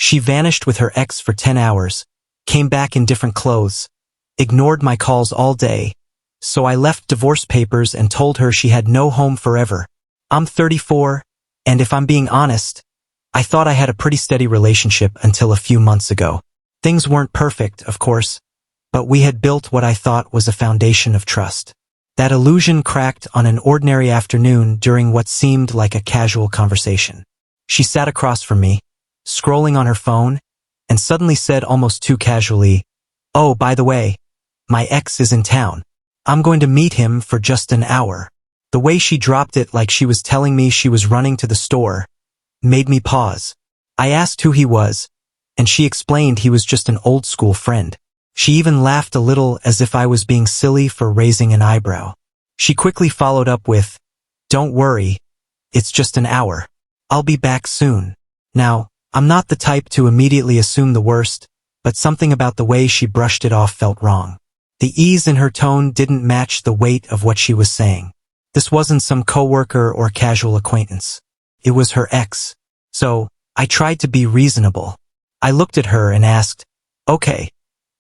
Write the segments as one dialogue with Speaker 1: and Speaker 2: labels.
Speaker 1: She vanished with her ex for 10 hours, came back in different clothes, ignored my calls all day, so I left divorce papers and told her she had no home forever. I'm 34, and if I'm being honest, I thought I had a pretty steady relationship until a few months ago. Things weren't perfect, of course, but we had built what I thought was a foundation of trust. That illusion cracked on an ordinary afternoon during what seemed like a casual conversation. She sat across from me, scrolling on her phone, and suddenly said almost too casually, "Oh, by the way, my ex is in town. I'm going to meet him for just an hour." The way she dropped it like she was telling me she was running to the store made me pause. I asked who he was, and she explained he was just an old-school friend. She even laughed a little as if I was being silly for raising an eyebrow. She quickly followed up with, "Don't worry, it's just an hour. I'll be back soon." Now, I'm not the type to immediately assume the worst, but something about the way she brushed it off felt wrong. The ease in her tone didn't match the weight of what she was saying. This wasn't some coworker or casual acquaintance. It was her ex. So, I tried to be reasonable. I looked at her and asked, "Okay,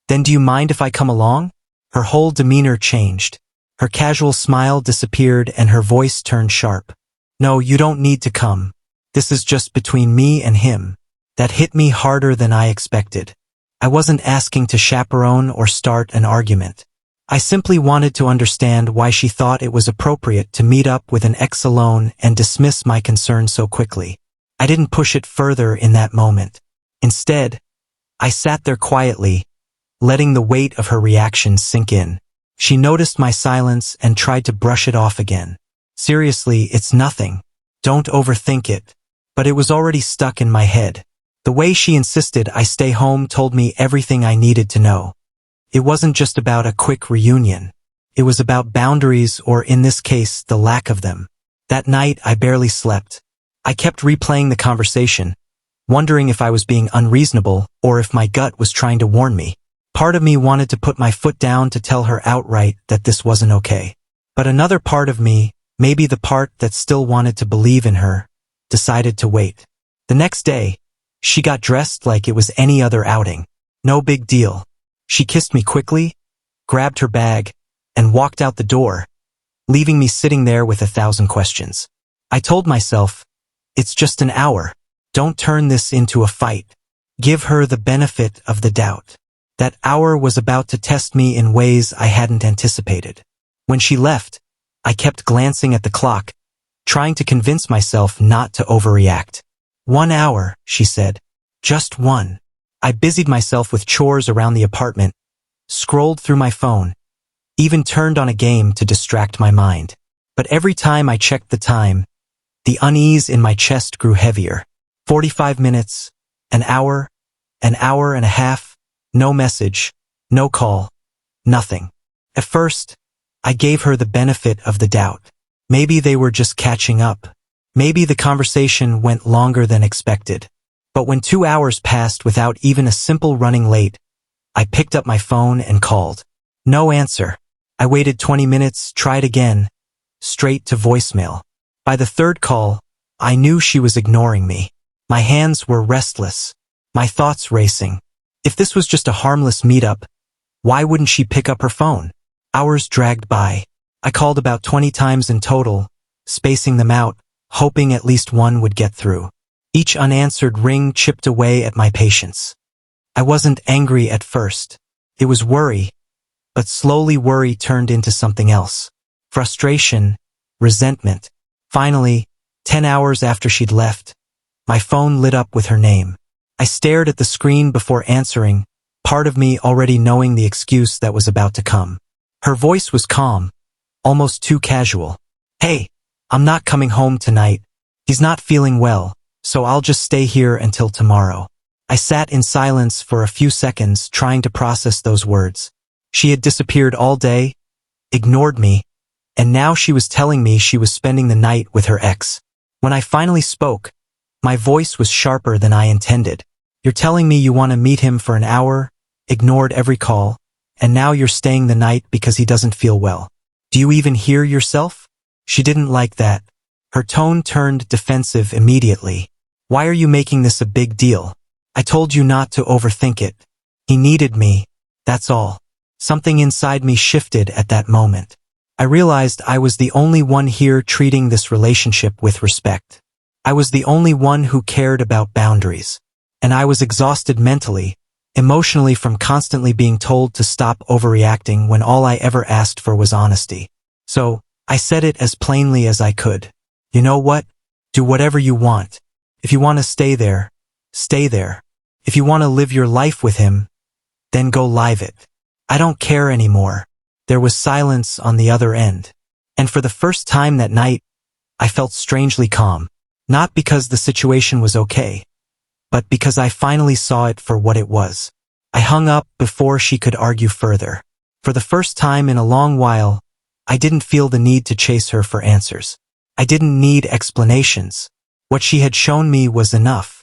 Speaker 1: then do you mind if I come along?" Her whole demeanor changed. Her casual smile disappeared and her voice turned sharp. "No, you don't need to come. This is just between me and him." That hit me harder than I expected. I wasn't asking to chaperone or start an argument. I simply wanted to understand why she thought it was appropriate to meet up with an ex alone and dismiss my concern so quickly. I didn't push it further in that moment. Instead, I sat there quietly, letting the weight of her reaction sink in. She noticed my silence and tried to brush it off again. "Seriously, it's nothing. Don't overthink it." But it was already stuck in my head. The way she insisted I stay home told me everything I needed to know. It wasn't just about a quick reunion. It was about boundaries, or in this case, the lack of them. That night, I barely slept. I kept replaying the conversation, wondering if I was being unreasonable or if my gut was trying to warn me. Part of me wanted to put my foot down to tell her outright that this wasn't okay. But another part of me, maybe the part that still wanted to believe in her, decided to wait. The next day, she got dressed like it was any other outing. No big deal. She kissed me quickly, grabbed her bag, and walked out the door, leaving me sitting there with 1,000 questions. I told myself, it's just an hour. Don't turn this into a fight. Give her the benefit of the doubt. That hour was about to test me in ways I hadn't anticipated. When she left, I kept glancing at the clock, trying to convince myself not to overreact. 1 hour, she said. Just one. I busied myself with chores around the apartment, scrolled through my phone, even turned on a game to distract my mind. But every time I checked the time, the unease in my chest grew heavier. 45 minutes, an hour and a half, no message, no call, nothing. At first, I gave her the benefit of the doubt. Maybe they were just catching up. Maybe the conversation went longer than expected. But when 2 hours passed without even a simple running late, I picked up my phone and called. No answer. I waited 20 minutes, tried again, straight to voicemail. By the third call, I knew she was ignoring me. My hands were restless, my thoughts racing. If this was just a harmless meetup, why wouldn't she pick up her phone? Hours dragged by. I called about 20 times in total, spacing them out, hoping at least one would get through. Each unanswered ring chipped away at my patience. I wasn't angry at first. It was worry, but slowly worry turned into something else. Frustration, resentment. Finally, 10 hours after she'd left, my phone lit up with her name. I stared at the screen before answering, part of me already knowing the excuse that was about to come. Her voice was calm, almost too casual. "Hey, I'm not coming home tonight. He's not feeling well, so I'll just stay here until tomorrow." I sat in silence for a few seconds trying to process those words. She had disappeared all day, ignored me, and now she was telling me she was spending the night with her ex. When I finally spoke, my voice was sharper than I intended. "You're telling me you want to meet him for an hour, ignored every call, and now you're staying the night because he doesn't feel well. Do you even hear yourself?" She didn't like that. Her tone turned defensive immediately. "Why are you making this a big deal? I told you not to overthink it. He needed me, that's all. Something inside me shifted at that moment. I realized I was the only one here treating this relationship with respect. I was the only one who cared about boundaries. And I was exhausted mentally, emotionally from constantly being told to stop overreacting when all I ever asked for was honesty. So, I said it as plainly as I could. You know what? Do whatever you want. If you want to stay there, stay there. If you want to live your life with him, then go live it. I don't care anymore. There was silence on the other end. And for the first time that night, I felt strangely calm. Not because the situation was okay, but because I finally saw it for what it was. I hung up before she could argue further. For the first time in a long while, I didn't feel the need to chase her for answers. I didn't need explanations. What she had shown me was enough.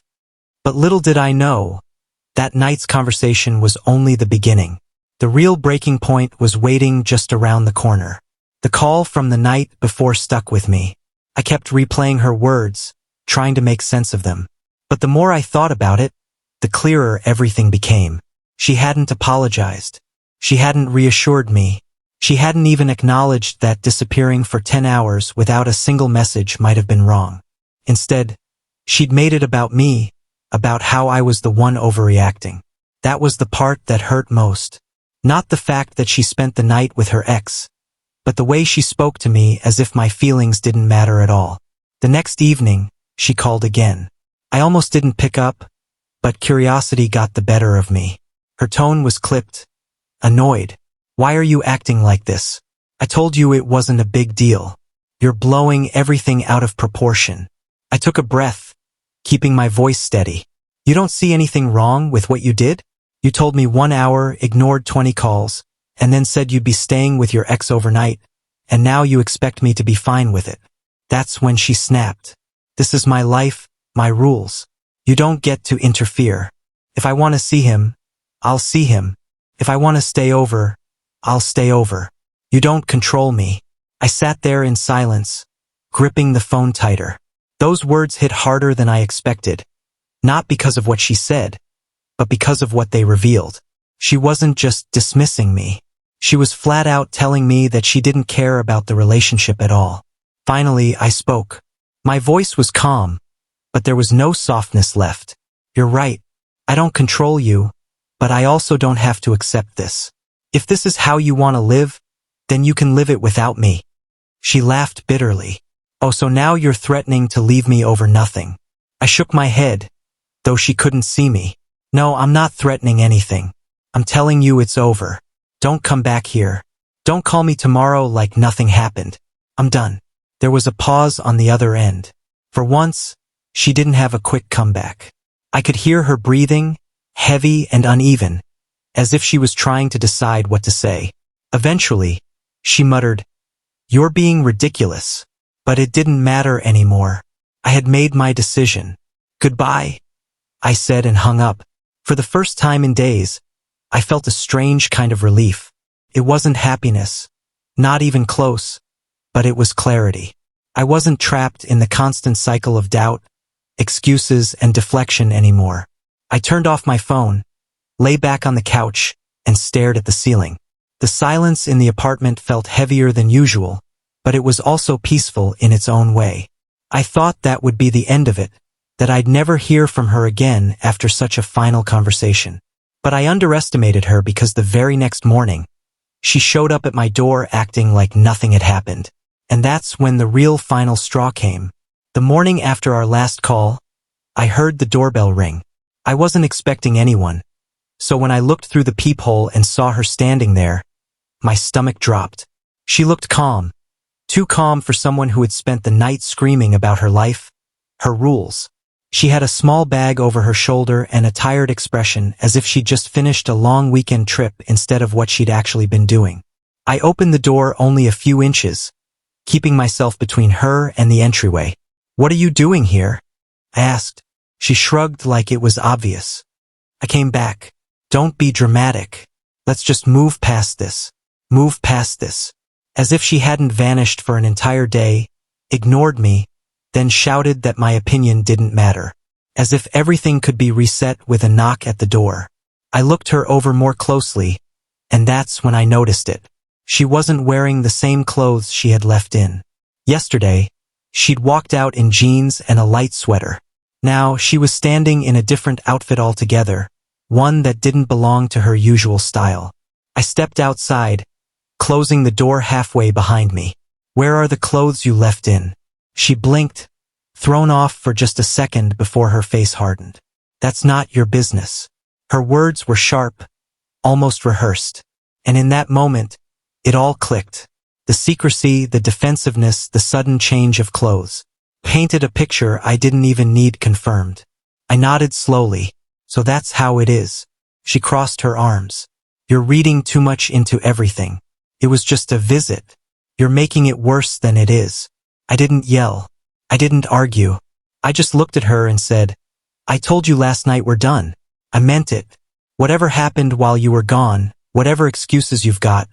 Speaker 1: But little did I know, that night's conversation was only the beginning. The real breaking point was waiting just around the corner. The call from the night before stuck with me. I kept replaying her words, trying to make sense of them. But the more I thought about it, the clearer everything became. She hadn't apologized. She hadn't reassured me. She hadn't even acknowledged that disappearing for 10 hours without a single message might have been wrong. Instead, she'd made it about me, about how I was the one overreacting. That was the part that hurt most. Not the fact that she spent the night with her ex, but the way she spoke to me as if my feelings didn't matter at all. The next evening, she called again. I almost didn't pick up, but curiosity got the better of me. Her tone was clipped, annoyed. Why are you acting like this? I told you it wasn't a big deal. You're blowing everything out of proportion. I took a breath, keeping my voice steady. You don't see anything wrong with what you did? You told me 1 hour, ignored 20 calls, and then said you'd be staying with your ex overnight, and now you expect me to be fine with it. That's when she snapped. This is my life, my rules. You don't get to interfere. If I want to see him, I'll see him. If I want to stay over, I'll stay over. You don't control me. I sat there in silence, gripping the phone tighter. Those words hit harder than I expected. Not because of what she said, but because of what they revealed. She wasn't just dismissing me. She was flat out telling me that she didn't care about the relationship at all. Finally, I spoke. My voice was calm, but there was no softness left. You're right. I don't control you, but I also don't have to accept this. If this is how you want to live, then you can live it without me. She laughed bitterly. Oh, so now you're threatening to leave me over nothing. I shook my head, though she couldn't see me. No, I'm not threatening anything. I'm telling you it's over. Don't come back here. Don't call me tomorrow like nothing happened. I'm done. There was a pause on the other end. For once, she didn't have a quick comeback. I could hear her breathing, heavy and uneven, as if she was trying to decide what to say. Eventually, she muttered, "You're being ridiculous." But it didn't matter anymore. I had made my decision. Goodbye, I said and hung up. For the first time in days, I felt a strange kind of relief. It wasn't happiness, not even close, but it was clarity. I wasn't trapped in the constant cycle of doubt, excuses, and deflection anymore. I turned off my phone, lay back on the couch, and stared at the ceiling. The silence in the apartment felt heavier than usual, but it was also peaceful in its own way. I thought that would be the end of it, that I'd never hear from her again after such a final conversation. But I underestimated her because the very next morning, she showed up at my door acting like nothing had happened. And that's when the real final straw came. The morning after our last call, I heard the doorbell ring. I wasn't expecting anyone, so when I looked through the peephole and saw her standing there, my stomach dropped. She looked calm. Too calm for someone who had spent the night screaming about her life, her rules. She had a small bag over her shoulder and a tired expression as if she'd just finished a long weekend trip instead of what she'd actually been doing. I opened the door only a few inches, keeping myself between her and the entryway. "What are you doing here?" I asked. She shrugged like it was obvious. "I came back. Don't be dramatic. Let's just move past this. Move past this." As if she hadn't vanished for an entire day, ignored me, then shouted that my opinion didn't matter. as if everything could be reset with a knock at the door. I looked her over more closely, and that's when I noticed it. She wasn't wearing the same clothes she had left in. Yesterday, she'd walked out in jeans and a light sweater. Now, she was standing in a different outfit altogether, one that didn't belong to her usual style. I stepped outside, closing the door halfway behind me. "Where are the clothes you left in?" She blinked, thrown off for just a second before her face hardened. "That's not your business." Her words were sharp, almost rehearsed. And in that moment, it all clicked. The secrecy, the defensiveness, the sudden change of clothes painted a picture I didn't even need confirmed. I nodded slowly. "So that's how it is." She crossed her arms. "You're reading too much into everything. It was just a visit. You're making it worse than it is." I didn't yell. I didn't argue. I just looked at her and said, "I told you last night we're done. I meant it. Whatever happened while you were gone, whatever excuses you've got,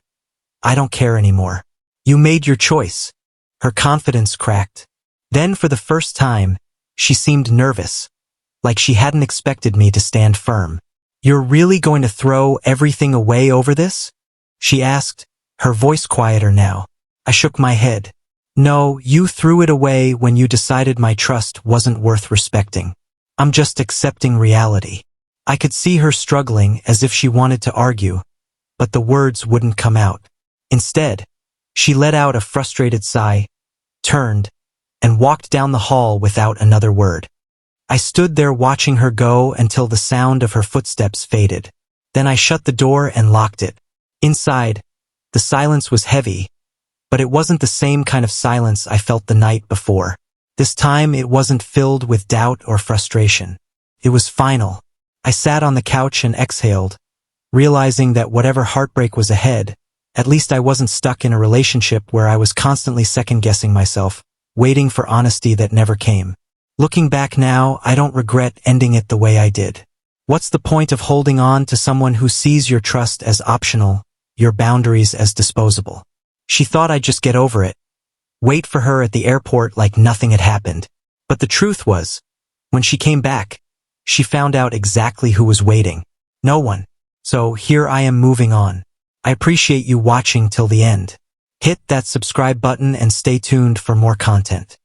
Speaker 1: I don't care anymore. You made your choice." Her confidence cracked. Then for the first time, she seemed nervous, like she hadn't expected me to stand firm. "You're really going to throw everything away over this?" she asked, her voice quieter now. I shook my head. "No, you threw it away when you decided my trust wasn't worth respecting. I'm just accepting reality." I could see her struggling as if she wanted to argue, but the words wouldn't come out. Instead, she let out a frustrated sigh, turned, and walked down the hall without another word. I stood there watching her go until the sound of her footsteps faded. Then I shut the door and locked it. Inside, the silence was heavy, but it wasn't the same kind of silence I felt the night before. This time it wasn't filled with doubt or frustration. It was final. I sat on the couch and exhaled, realizing that whatever heartbreak was ahead, at least I wasn't stuck in a relationship where I was constantly second-guessing myself, waiting for honesty that never came. Looking back now, I don't regret ending it the way I did. What's the point of holding on to someone who sees your trust as optional, your boundaries as disposable? She thought I'd just get over it, wait for her at the airport like nothing had happened. But the truth was, when she came back, she found out exactly who was waiting. No one. So here I am moving on. I appreciate you watching till the end. Hit that subscribe button and stay tuned for more content.